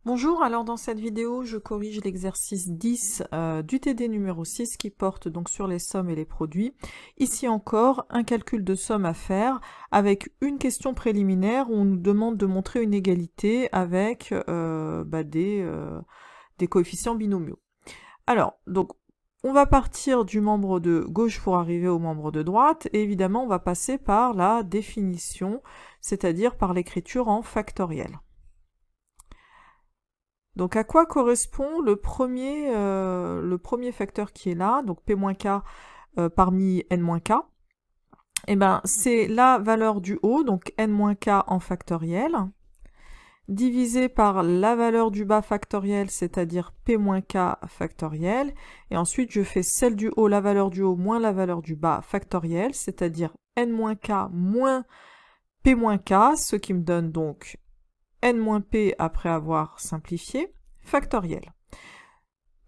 Bonjour, alors dans cette vidéo, je corrige l'exercice 10 du TD numéro 6 qui porte donc sur les sommes et les produits. Ici encore, un calcul de somme à faire avec une question préliminaire où on nous demande de montrer une égalité avec des coefficients binomiaux. Alors, donc, on va partir du membre de gauche pour arriver au membre de droite, et évidemment, on va passer par la définition, c'est-à-dire par l'écriture en factoriel. Donc à quoi correspond le premier facteur qui est là, donc P-K parmi N-K? Eh ben, c'est la valeur du haut, donc N-K en factoriel, divisé par la valeur du bas factoriel, c'est-à-dire P-K factoriel, et ensuite je fais celle du haut, la valeur du haut moins la valeur du bas factoriel, c'est-à-dire N-K moins P-K, ce qui me donne donc N-P après avoir simplifié, factoriel.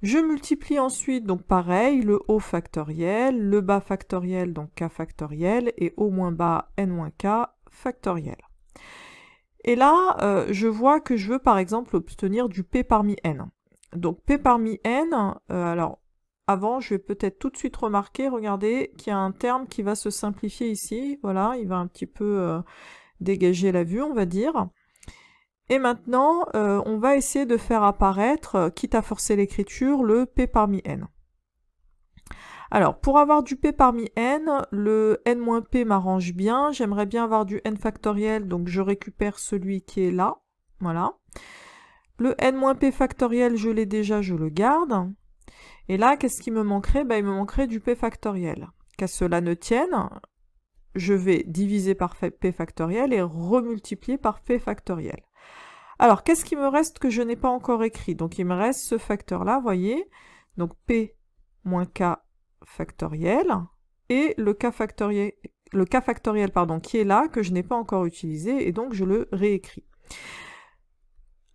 Je multiplie ensuite, donc pareil, le haut factoriel, le bas factoriel, donc k factoriel, et haut moins bas n-k factoriel. Et là, je vois que je veux par exemple obtenir du p parmi n. Donc p parmi n, alors avant, je vais peut-être tout de suite remarquer, regardez, qu'il y a un terme qui va se simplifier ici, voilà, il va un petit peu dégager la vue, on va dire. Et maintenant, on va essayer de faire apparaître, quitte à forcer l'écriture, le p parmi n. Alors, pour avoir du p parmi n, le n-p m'arrange bien. J'aimerais bien avoir du n factoriel, donc je récupère celui qui est là. Voilà. Le n-p factoriel, je l'ai déjà, je le garde. Et là, qu'est-ce qui me manquerait? Il me manquerait du p factoriel. Qu'à cela ne tienne, je vais diviser par p factoriel et remultiplier par p factoriel. Alors, qu'est-ce qui me reste que je n'ai pas encore écrit? Donc, il me reste ce facteur-là, voyez. Donc, P moins K factoriel et le K factoriel pardon, qui est là, que je n'ai pas encore utilisé, et donc je le réécris.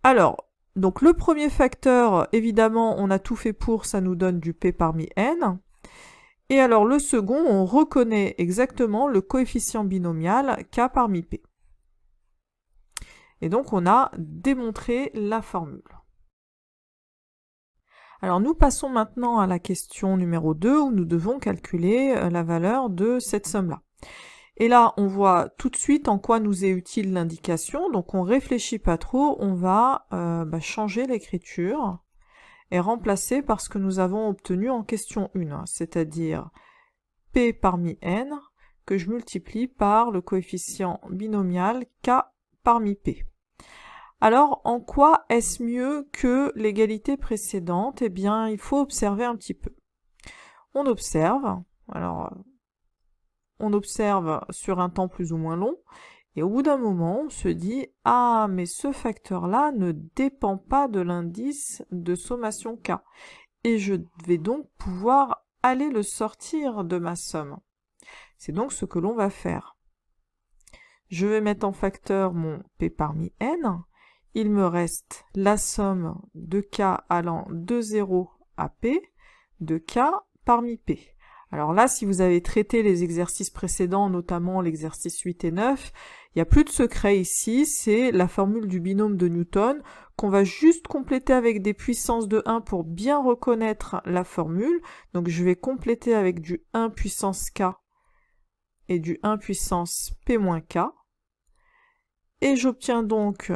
Alors, donc le premier facteur, évidemment, on a tout fait pour, ça nous donne du P parmi N. Et alors, le second, on reconnaît exactement le coefficient binomial K parmi P. Et donc, on a démontré la formule. Alors, nous passons maintenant à la question numéro 2, où nous devons calculer la valeur de cette somme-là. Et là, on voit tout de suite en quoi nous est utile l'indication, donc on réfléchit pas trop, on va changer l'écriture et remplacer par ce que nous avons obtenu en question 1, c'est-à-dire P parmi N, que je multiplie par le coefficient binomial K parmi P. Alors, en quoi est-ce mieux que l'égalité précédente? Eh bien, il faut observer un petit peu. On observe, alors, on observe sur un temps plus ou moins long, et au bout d'un moment, on se dit « Ah, mais ce facteur-là ne dépend pas de l'indice de sommation K, et je vais donc pouvoir aller le sortir de ma somme. » C'est donc ce que l'on va faire. Je vais mettre en facteur mon P parmi N, il me reste la somme de K allant de 0 à P, de K parmi P. Alors là, si vous avez traité les exercices précédents, notamment l'exercice 8 et 9, il n'y a plus de secret ici, c'est la formule du binôme de Newton, qu'on va juste compléter avec des puissances de 1 pour bien reconnaître la formule. Donc je vais compléter avec du 1 puissance K et du 1 puissance P moins K. Et j'obtiens donc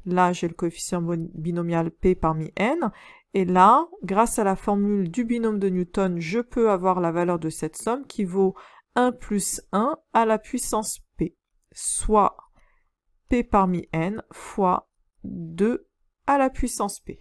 là j'ai le coefficient binomial P parmi N, et là, grâce à la formule du binôme de Newton, je peux avoir la valeur de cette somme qui vaut 1 plus 1 à la puissance P, soit P parmi N fois 2 à la puissance P.